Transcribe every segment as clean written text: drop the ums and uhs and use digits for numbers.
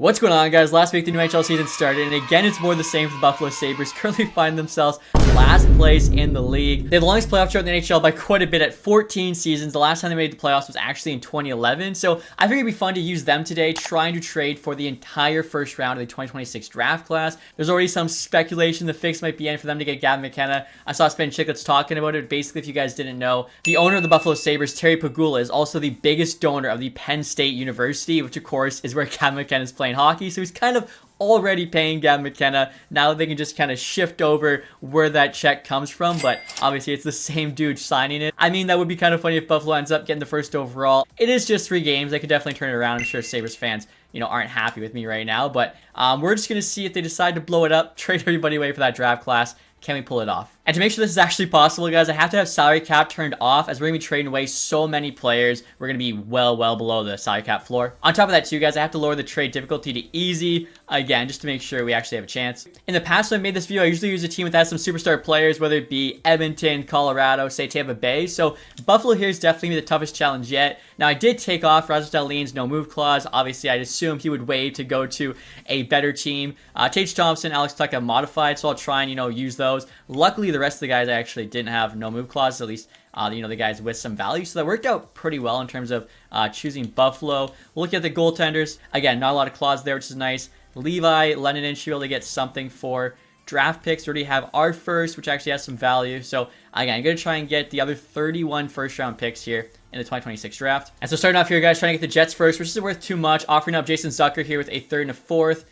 What's going on, guys? Last week the new NHL season started, and again it's more the same for the Buffalo Sabres. Currently find themselves last place in the league. They have the longest playoff drought in the NHL by quite a bit at 14 seasons. The last time they made the playoffs was actually in 2011. So I figured it'd be fun to use them today, trying to trade for the entire first round of the 2026 draft class. There's already some speculation the fix might be in for them to get Gavin McKenna. I saw Spin Chicklets talking about it. Basically, if you guys didn't know, the owner of the Buffalo Sabres, Terry Pegula, is also the biggest donor of the Penn State University, which of course is where Gavin McKenna is playing hockey. So he's kind of already paying Gavin McKenna. Now they can just kind of shift over where that check comes from, but obviously it's the same dude signing it. I mean, that would be kind of funny if Buffalo ends up getting the first overall. It is just 3 games. They could definitely turn it around. I'm sure Sabres fans, aren't happy with me right now, but we're just going to see if they decide to blow it up, trade everybody away for that draft class. Can we pull it off? And to make sure this is actually possible, guys, I have to have salary cap turned off, as we're going to be trading away so many players. We're going to be well below the salary cap floor. On top of that, too, guys, I have to lower the trade difficulty to easy, again, just to make sure we actually have a chance. In the past, when I made this video, I usually use a team that has some superstar players, whether it be Edmonton, Colorado, say Tampa Bay. So Buffalo here is definitely the toughest challenge yet. Now, I did take off Rasmus Dahlin's no move clause. Obviously, I'd assume he would waive to go to a better team. Tage Thompson, Alex Tuch have modified, so I'll try and, use those. Luckily, the rest of the guys actually didn't have no move clauses, at least, the guys with some value. So that worked out pretty well in terms of choosing Buffalo. Looking at the goaltenders, again, not a lot of clauses there, which is nice. Levi, Lennon should be able to get something for. Draft picks, we already have our first, which actually has some value. So again, I'm going to try and get the other 31 first round picks here in the 2026 draft. And so starting off here, guys, trying to get the Jets first, which isn't worth too much. Offering up Jason Zucker here with a 3rd and a 4th.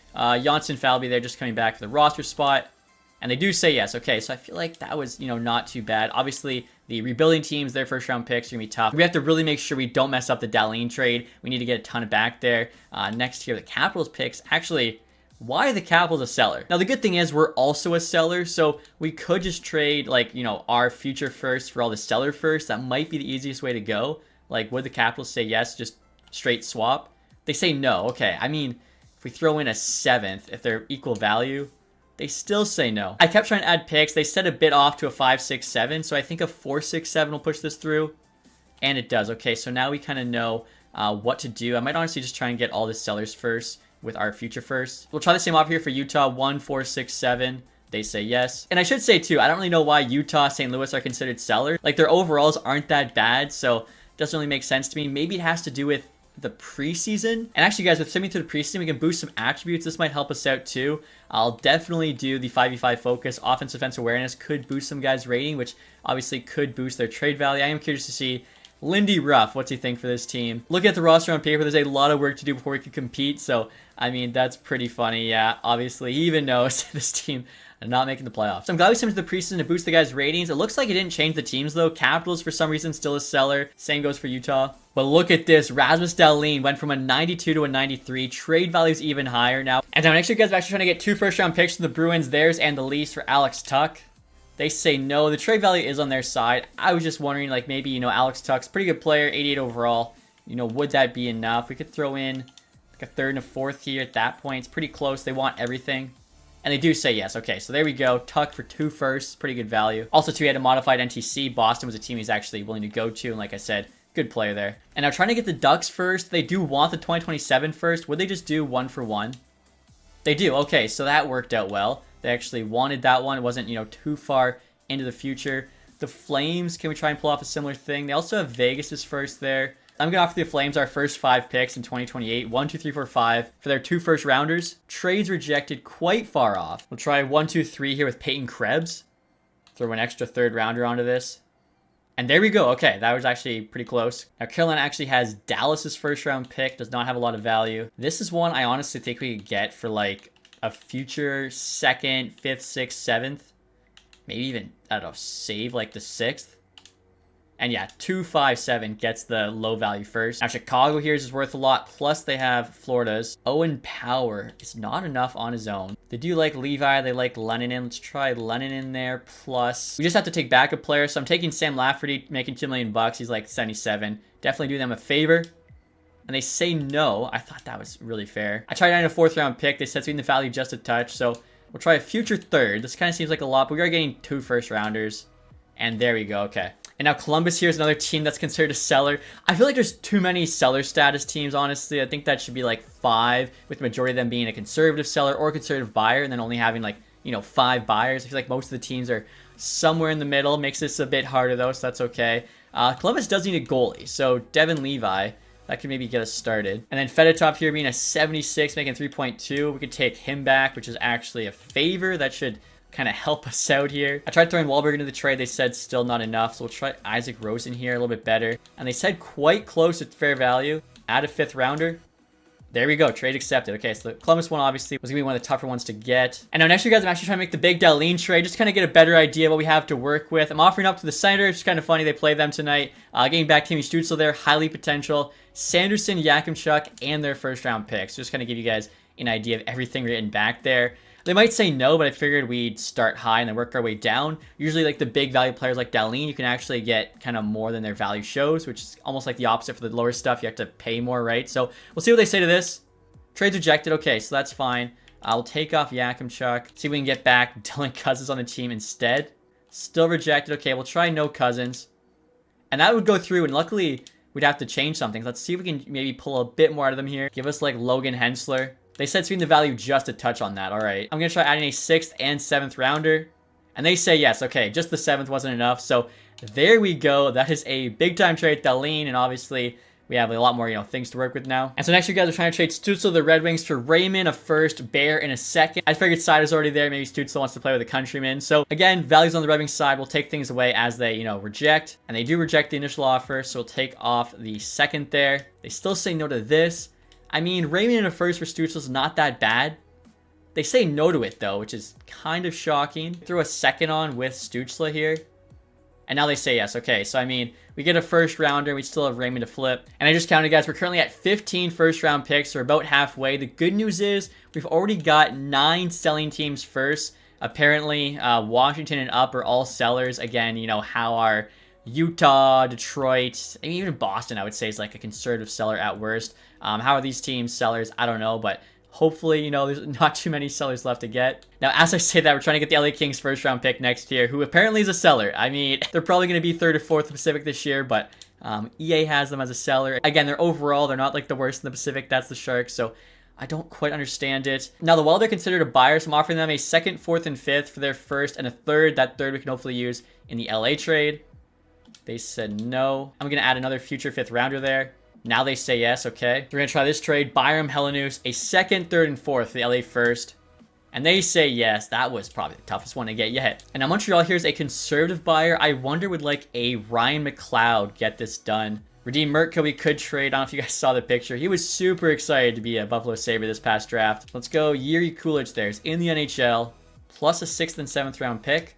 Janssen Falby there just coming back for the roster spot. And they do say yes. Okay, so I feel like that was, not too bad. Obviously, the rebuilding teams, their first round picks are going to be tough. We have to really make sure we don't mess up the Dahlin trade. We need to get a ton of back there. Next here, the Capitals picks. Actually, why are the Capitals a seller? Now, the good thing is we're also a seller, so we could just trade, our future first for all the seller first. That might be the easiest way to go. Would the Capitals say yes, just straight swap? They say no. Okay, I mean, if we throw in a 7th, if they're equal value, they still say no. I kept trying to add picks. They set a bit off to a 5, 6, 7, so I think a 4, 6, 7 will push this through, and it does. Okay, so now we kind of know what to do. I might honestly just try and get all the sellers first with our future first. We'll try the same offer here for Utah, 1, 4, 6, 7. They say yes. And I should say, too, I don't really know why Utah, St. Louis are considered sellers. Their overalls aren't that bad, so it doesn't really make sense to me. Maybe it has to do with the preseason. And actually, guys, with sending to the preseason, we can boost some attributes. This might help us out too. I'll definitely do the 5v5 focus. Offensive defense awareness could boost some guys' rating, which obviously could boost their trade value. I am curious to see Lindy Ruff, what's he think for this team? Looking at the roster on paper, there's a lot of work to do before we can compete. So, I mean, that's pretty funny. Yeah, obviously, he even knows this team not making the playoffs. So I'm glad we sent to the preseason to boost the guys' ratings. It looks like it didn't change the teams, though. Capitals, for some reason, still a seller. Same goes for Utah. But look at this. Rasmus Dahlin went from a 92 to a 93. Trade value's even higher now. And now next year, guys, we're actually trying to get 2 first-round picks from the Bruins, theirs and the Leafs, for Alex Tuch. They say no. The trade value is on their side. I was just wondering, maybe, Alex Tuch's pretty good player, 88 overall. Would that be enough? We could throw in a 3rd and a 4th here at that point. It's pretty close. They want everything. And they do say yes. Okay, so there we go. Tuch for 2 firsts. Pretty good value. Also, too, he had a modified NTC. Boston was a team he's actually willing to go to. And like I said, good player there. And now trying to get the Ducks first. They do want the 2027 first. Would they just do 1 for 1? They do. Okay, so that worked out well. They actually wanted that one. It wasn't, too far into the future. The Flames, can we try and pull off a similar thing? They also have Vegas' first there. I'm going to offer the Flames our first 5 picks in 2028. 1, 2, 3, 4, 5 for their 2 first rounders. Trades rejected quite far off. We'll try 1, 2, 3 here with Peyton Krebs. Throw an extra 3rd rounder onto this. And there we go. Okay, that was actually pretty close. Now, Carolina actually has Dallas's first round pick. Does not have a lot of value. This is one I honestly think we could get for a future 2nd, 5th, 6th, 7th. Maybe even, I don't know, save the 6th. And yeah, 2, 5, 7 gets the low value first. Now, Chicago here is worth a lot. Plus, they have Florida's. Owen Power is not enough on his own. They do like Levi. They like Lennon in. Let's try Lennon in there. Plus, we just have to take backup players. So I'm taking Sam Lafferty, making $2 million. He's 77. Definitely do them a favor. And they say no. I thought that was really fair. I tried out a 4th round pick. They said the value just a touch. So we'll try a future 3rd. This kind of seems like a lot, but we are getting 2 first rounders. And there we go. Okay. And now Columbus here is another team that's considered a seller. I feel like there's too many seller status teams, honestly. I think that should be like 5, with the majority of them being a conservative seller or a conservative buyer, and then only having like, 5 buyers. I feel like most of the teams are somewhere in the middle. Makes this a bit harder though, so that's okay. Columbus does need a goalie, so Devin Levi, that could maybe get us started. And then Fedotov here being a 76, making 3.2. We could take him back, which is actually a favor. That should kind of help us out here. I tried throwing Wahlberg into the trade. They said still not enough. So we'll try Isaac Rosen here a little bit better. And they said quite close to fair value. Add a 5th rounder. There we go. Trade accepted. Okay, so the Columbus one obviously was going to be one of the tougher ones to get. And now next year, guys, I'm actually trying to make the big Dahlin trade. Just kind of get a better idea of what we have to work with. I'm offering up to the Senators. It's kind of funny. They play them tonight. Getting back Timmy Stützle there. Highly potential. Sanderson, Yakimchuk, and their 1st round picks. Just kind of give you guys an idea of everything we're getting back there. They might say no, but I figured we'd start high and then work our way down. Usually like the big value players like Dahlin, you can actually get kind of more than their value shows, which is almost like the opposite for the lower stuff. You have to pay more, right? So we'll see what they say to this. Trade's rejected. Okay, so that's fine. I'll take off Yakimchuk. See if we can get back Dylan Cousins on the team instead. Still rejected. Okay, we'll try no Cousins. And that would go through, and luckily we'd have to change something. Let's see if we can maybe pull a bit more out of them here. Give us like Logan Hensler. They said swing the value just a touch on that. All right. I'm going to try adding a 6th and 7th rounder. And they say yes. Okay, just the 7th wasn't enough. So there we go. That is a big time trade, Dahlin. And obviously we have a lot more, things to work with now. And so next year, guys, are trying to trade Stützle, the Red Wings, for Raymond, a 1st, Bear in a 2nd. I figured Side is already there. Maybe Stützle wants to play with a countryman. So again, values on the Red Wings side will take things away as they, reject. And they do reject the initial offer. So we'll take off the 2nd there. They still say no to this. I mean, Raymond in a 1st for Stützle is not that bad. They say no to it, though, which is kind of shocking. Throw a 2nd on with Stützle here. And now they say yes. Okay, so I mean, we get a 1st rounder. We still have Raymond to flip. And I just counted, guys. We're currently at 15 1st round picks. We're about halfway. The good news is we've already got 9 selling teams first. Apparently, Washington and up are all sellers. Again, how are Utah, Detroit, and even Boston, I would say, is like a conservative seller at worst. How are these teams sellers? I don't know, but hopefully, there's not too many sellers left to get. Now, as I say that, we're trying to get the LA Kings 1st round pick next year, who apparently is a seller. I mean, they're probably going to be 3rd or 4th in the Pacific this year, but EA has them as a seller. Again, they're not like the worst in the Pacific. That's the Sharks, so I don't quite understand it. Now, the Wild are considered a buyer, so I'm offering them a 2nd, 4th, and 5th for their 1st and a 3rd. That 3rd we can hopefully use in the LA trade. They said no. I'm going to add another future 5th rounder there. Now they say yes. Okay. We're going to try this trade. Byram Helenius, a 2nd, 3rd, and 4th for the LA 1st. And they say yes. That was probably the toughest one to get yet. And now Montreal here is a conservative buyer. I wonder would like a Ryan McLeod get this done. Radim Mertka we could trade. I don't know if you guys saw the picture. He was super excited to be a Buffalo Sabre this past draft. Let's go. Yuri Kulich there is in the NHL. Plus a 6th and 7th round pick.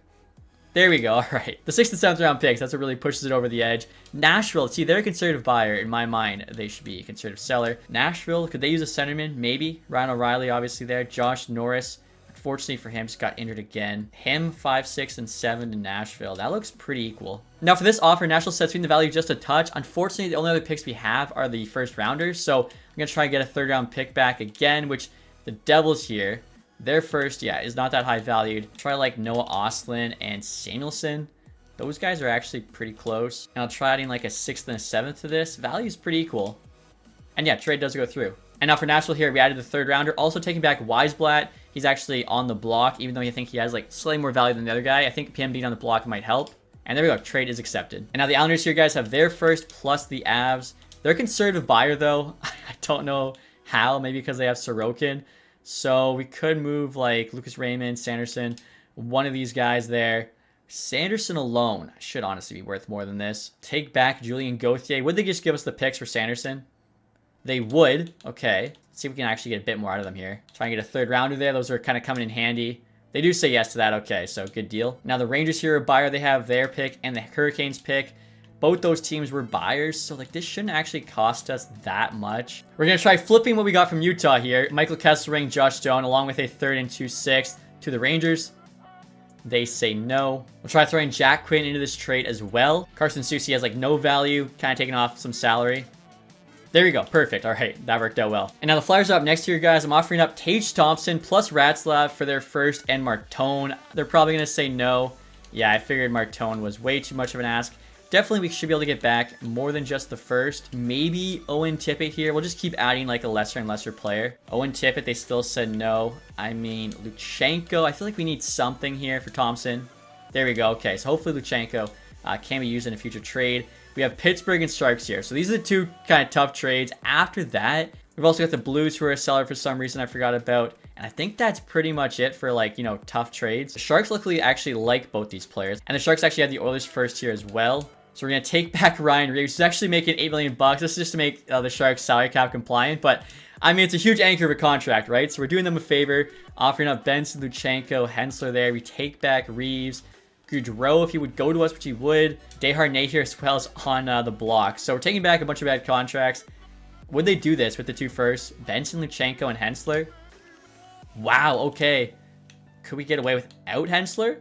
There we go. All right. The 6th and 7th round picks. That's what really pushes it over the edge. Nashville. See, they're a conservative buyer. In my mind, they should be a conservative seller. Nashville. Could they use a centerman? Maybe. Ryan O'Reilly, obviously, there. Josh Norris. Unfortunately for him, just got injured again. Him, 5, 6, and 7 to Nashville. That looks pretty equal. Now, for this offer, Nashville sets the value just a touch. Unfortunately, the only other picks we have are the 1st rounders. So I'm going to try and get a 3rd round pick back again, which the Devils here, their 1st, yeah, is not that high valued. Try like Noah Ostlund and Samuelson. Those guys are actually pretty close. And I'll try adding like a 6th and a 7th to this. Value is pretty equal. And yeah, trade does go through. And now for Nashville here, we added the 3rd rounder. Also taking back Weisblatt. He's actually on the block, even though you think he has like slightly more value than the other guy. I think PM being on the block might help. And there we go. Trade is accepted. And now the Islanders here, guys, have their 1st plus the Avs. They're a conservative buyer, though. I don't know how. Maybe because they have Sorokin. So we could move like Lucas Raymond, Sanderson, one of these guys there. Sanderson alone should honestly be worth more than this. Take back Julian Gauthier. Would they just give us the picks for Sanderson? They would. Okay. Let's see if we can actually get a bit more out of them here. Try and get a 3rd rounder there. Those are kind of coming in handy. They do say yes to that. Okay, so good deal. Now the Rangers here are a buyer. They have their pick and the Hurricanes pick. Both those teams were buyers, so like this shouldn't actually cost us that much. We're going to try flipping what we got from Utah here. Michael Kesselring, Josh Stone, along with a 3rd and 2 6th to the Rangers. They say no. We'll try throwing Jack Quinn into this trade as well. Carson Soucy has like no value, kind of taking off some salary. There we go. Perfect. All right. That worked out well. And now the Flyers are up next year, guys. I'm offering up Tage Thompson plus Ratzlaff for their 1st and Martone. They're probably going to say no. Yeah, I figured Martone was way too much of an ask. definitely we should be able to get back more than just the first. Maybe Owen Tippett here. We'll just keep adding like a lesser and lesser player. Owen Tippett, they still said no. I mean, Luchenko, I feel like we need something here for Thompson. There we go. Okay, so hopefully Luchenko can be used in a future trade. We have Pittsburgh and Sharks here. So these are the two kind of tough trades. After that, we've also got the Blues who are a seller for some reason I forgot about. And I think that's pretty much it for like, you know, tough trades. The Sharks luckily actually like both these players. And the Sharks actually had the Oilers first here as well. So we're going to take back Ryan Reaves, who's actually making $8 million. This is just to make the Sharks salary cap compliant. But I mean, it's a huge anchor of a contract, right? So we're doing them a favor, offering up Benson, Luchenko, Hensler there. We take back Reaves. Gaudreau, if he would go to us, which he would. Desharnais here as well as on the block. So we're taking back a bunch of bad contracts. Would they do this with the two first? Benson, Luchenko, and Hensler? Wow, okay. Could we get away without Hensler?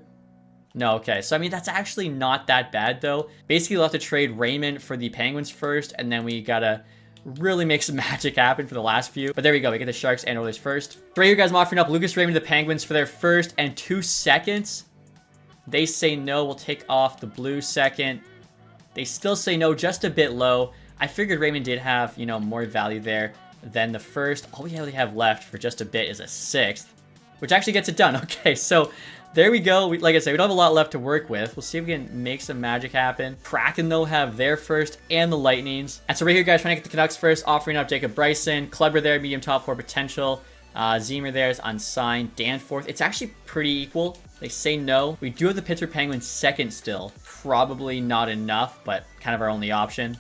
No, okay. So, I mean, that's actually not that bad, though. Basically, we'll have to trade Raymond for the Penguins first, and then we gotta really make some magic happen for the last few. But there we go. We get the Sharks and Oilers first. So right here, guys, I'm offering up Lucas Raymond to the Penguins for their first and 2 seconds. They say no. We'll take off the blue second. They still say no, just a bit low. I figured Raymond did have, you know, more value there than the first. All we really have left for just a bit is a 6th, which actually gets it done. Okay, so there we go. Like I said, we don't have a lot left to work with. We'll see if we can make some magic happen. Kraken, though, have their first and the Lightnings. And so right here, guys, trying to get the Canucks first, offering up Jacob Bryson. Kleber there, medium top 4 potential. Zemer there is unsigned. Danforth. It's actually pretty equal. They say no. We do have the Pittsburgh Penguins second still. Probably not enough, but kind of our only option.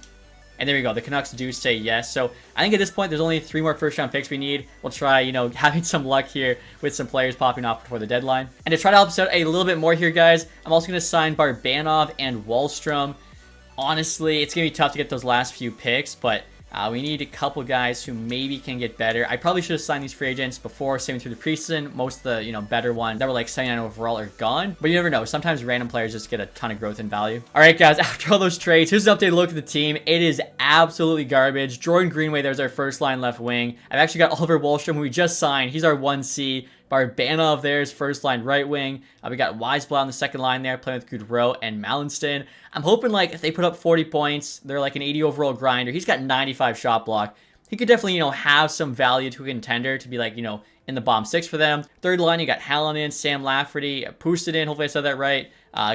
And there we go. The Canucks do say yes. So I think at this point, there's only 3 more first-round picks we need. We'll try, you know, having some luck here with some players popping off before the deadline. And to try to help us out a little bit more here, guys, I'm also going to sign Barbanov and Wahlstrom. Honestly, it's going to be tough to get those last few picks, but we need a couple guys who maybe can get better. I probably should have signed these free agents before saving through the preseason. Most of the, you know, better ones that were like 79 overall are gone. But you never know. Sometimes random players just get a ton of growth in value. All right, guys, after all those trades, here's an updated look at the team. It is absolutely garbage. Jordan Greenway, there's our first line left wing. I've actually got Oliver Wahlstrom, who we just signed. He's our 1C. Barbanov there's first line right wing. We got Weisblau on the second line there, playing with Gaudreau and Mallinston. I'm hoping like if they put up 40 points, they're like an 80 overall grinder. He's got 95 shot block. He could definitely, you know, have some value to a contender to be like, you know, in the bottom 6 for them. Third line, you got Hallinan, Sam Lafferty, Pustin, hopefully I said that right.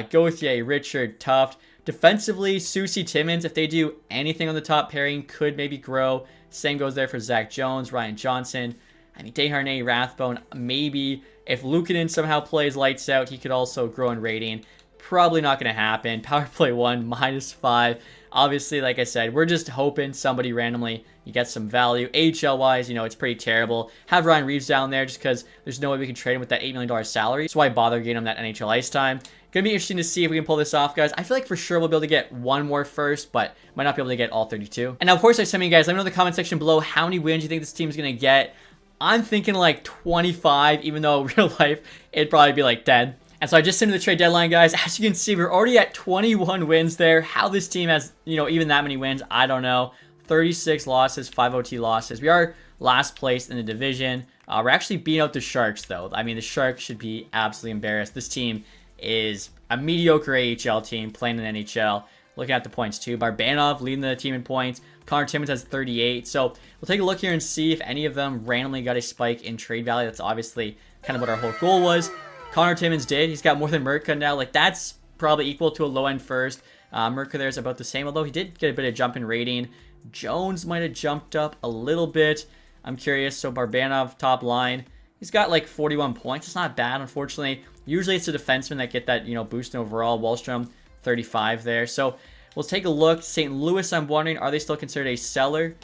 Gauthier, Richard, Tuft. Defensively, Susie Timmins, if they do anything on the top pairing, could maybe grow. Same goes there for Zach Jones, Ryan Johnson. I mean, Desharnais, Rathbone, maybe. If Luukkonen somehow plays lights out, he could also grow in rating. Probably not going to happen. Power play 1, -5. Obviously, like I said, we're just hoping somebody randomly you get some value. AHL-wise, you know, it's pretty terrible. Have Ryan Reaves down there just because there's no way we can trade him with that $8 million salary. So why bother getting him that NHL ice time? Gonna be interesting to see if we can pull this off, guys. I feel like for sure we'll be able to get 1 more first, but might not be able to get all 32. And now, of course, I send you guys, let me know in the comment section below how many wins you think this team's going to get. I'm thinking like 25, even though in real life, it'd probably be like 10. And so I just sent in the trade deadline, guys. As you can see, we're already at 21 wins there. How this team has, you know, even that many wins, I don't know. 36 losses, 5 OT losses. We are last place in the division. We're actually beating out the Sharks, though. I mean, the Sharks should be absolutely embarrassed. This team is a mediocre AHL team playing in the NHL. Looking at the points, too. Barbanov leading the team in points. Connor Timmins has 38. So we'll take a look here and see if any of them randomly got a spike in trade value. That's obviously kind of what our whole goal was. Connor Timmins did. He's got more than Merca now. Like, that's probably equal to a low-end first. Merca there's about the same, although he did get a bit of jump in rating. Jones might have jumped up a little bit. I'm curious. So Barbanov, top line. He's got like 41 points. It's not bad, unfortunately. Usually it's the defensemen that get that, you know, boost in overall. Wahlstrom, 35 there. So we'll take a look. St. Louis, I'm wondering, are they still considered a seller?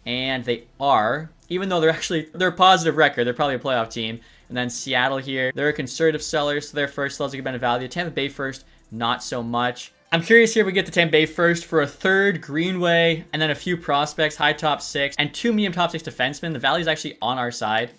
And they are. Even though they're a positive record. They're probably a playoff team. And then Seattle here, they're a conservative seller, so their first still has a good amount of value. Tampa Bay first, not so much. I'm curious here if we get the Tampa Bay first for a third, Greenway, and then a few prospects, high top 6, and 2 medium top 6 defensemen. The value is actually on our side.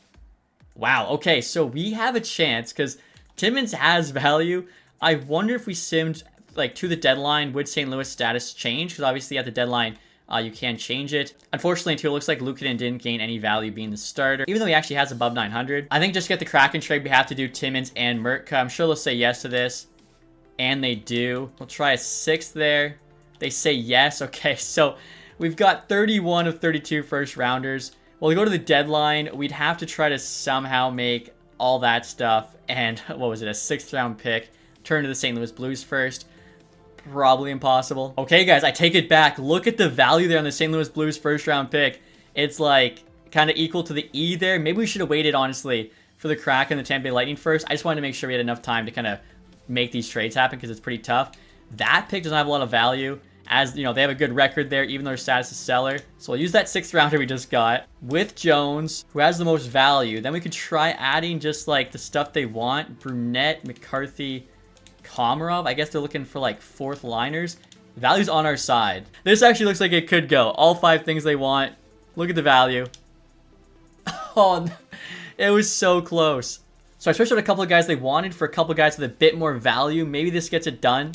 Wow, okay, so we have a chance because Timmins has value. I wonder if we simmed like to the deadline, would St. Louis status change? Because obviously at the deadline, you can change it. Unfortunately, too, it looks like Luukkonen didn't gain any value being the starter, even though he actually has above 900. I think just to get the Kraken trade, we have to do Timmins and Merca. I'm sure they'll say yes to this, and they do. We'll try a 6th there. They say yes. Okay, so we've got 31 of 32 first rounders. Well, we go to the deadline. We'd have to try to somehow make all that stuff and what was it, a 6th round pick turn to the St. Louis Blues first. Probably impossible. Okay, guys, I take it back. Look at the value there on the St. Louis Blues 1st round pick. It's like kind of equal to the E there. Maybe we should have waited, honestly, for the Kraken and the Tampa Bay Lightning first. I just wanted to make sure we had enough time to kind of make these trades happen because it's pretty tough. That pick doesn't have a lot of value, as you know, they have a good record there, even though their status is seller. So we'll use that 6th rounder we just got with Jones, who has the most value. Then we could try adding just like the stuff they want. Brunette, McCarthy, Komarov. I guess they're looking for like 4th liners. Value's on our side. This actually looks like it could go. All 5 things they want. Look at the value. Oh, it was so close. So I switched out a couple of guys they wanted for a couple of guys with a bit more value. Maybe this gets it done.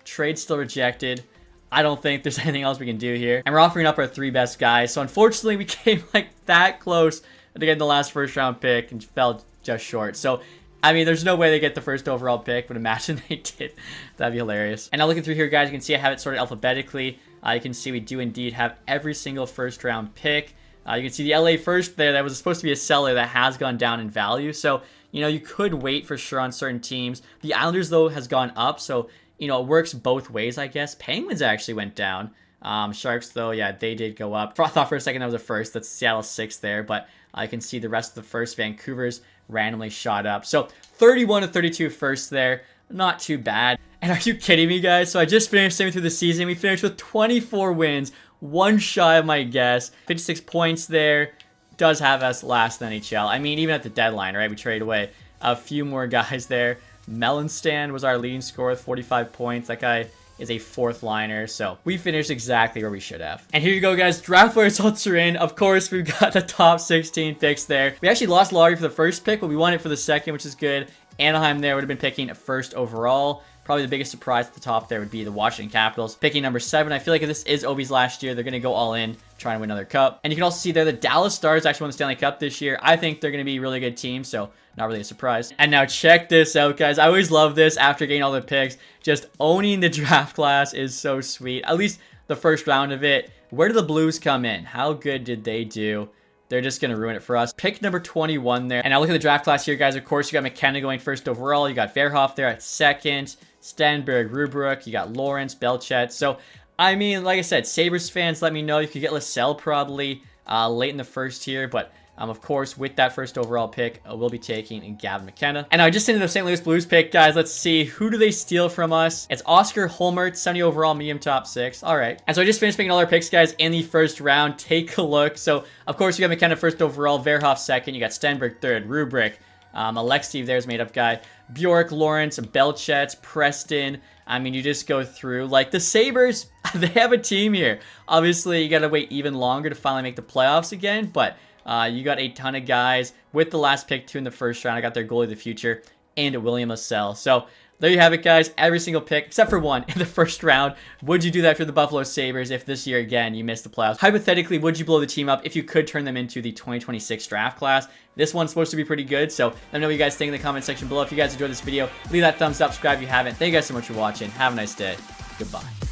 Trade still rejected. I don't think there's anything else we can do here. And we're offering up our 3 best guys. So unfortunately, we came like that close to getting the last 1st round pick and fell just short. So, I mean, there's no way they get the 1st overall pick, but imagine they did. That'd be hilarious. And now looking through here, guys, you can see I have it sorted alphabetically. You can see we do indeed have every single 1st round pick. You can see the LA first there. That was supposed to be a seller that has gone down in value. So, you know, you could wait for sure on certain teams. The Islanders, though, has gone up. So, you know, it works both ways, I guess. Penguins actually went down. Sharks, though, yeah, they did go up. I thought for a second that was a first. That's Seattle 6th there. But I can see the rest of the first. Vancouver's randomly shot up. So 31 to 32 first there. Not too bad. And are you kidding me, guys? So I just finished sailing through the season. We finished with 24 wins. 1 shy of my guess. 56 points there. Does have us last in the NHL. I mean, even at the deadline, right? We traded away a few more guys there. Melanstand was our leading scorer with 45 points. That guy is a 4th liner. So we finished exactly where we should have. And here you go, guys. Draft results are in. Of course, we've got the top 16 picks there. We actually lost Laurie for the 1st pick, but we won it for the 2nd, which is good. Anaheim there would have been picking 1st overall. Probably the biggest surprise at the top there would be the Washington Capitals picking number 7. I feel like if this is Obi's last year, they're going to go all in, trying to win another cup. And you can also see there the Dallas Stars actually won the Stanley Cup this year. I think they're going to be a really good team, so not really a surprise. And now check this out, guys. I always love this after getting all the picks. Just owning the draft class is so sweet. At least the 1st round of it. Where did the Blues come in? How good did they do? They're just going to ruin it for us. Pick number 21 there. And now look at the draft class here, guys. Of course, you got McKenna going 1st overall. You got Verhoff there at 2nd. Stenberg, Rubruk. You got Lawrence, Belchet. So, I mean, like I said, Sabres fans, let me know. You could get Lassell probably late in the 1st here. But, of course, with that 1st overall pick, we'll be taking Gavin McKenna. And I just into the St. Louis Blues pick, guys. Let's see. Who do they steal from us? It's Oscar Holmert, 70 overall, medium top 6. All right. And so I just finished picking all our picks, guys, in the 1st round. Take a look. So, of course, you got McKenna 1st overall, Verhoff 2nd. You got Stenberg 3rd, Rubrick. Alexeyev there's made up guy. Bjork, Lawrence, Belchet, Preston. I mean, you just go through. Like, the Sabres, they have a team here. Obviously, you got to wait even longer to finally make the playoffs again, but you got a ton of guys. With the last pick, 2 in the 1st round, I got their goalie of the future and William Lassell. So, there you have it, guys. Every single pick, except for 1 in the 1st round. Would you do that for the Buffalo Sabres if this year, again, you missed the playoffs? Hypothetically, would you blow the team up if you could turn them into the 2026 draft class? This one's supposed to be pretty good, so let me know what you guys think in the comment section below. If you guys enjoyed this video, leave that thumbs up, subscribe if you haven't. Thank you guys so much for watching. Have a nice day. Goodbye.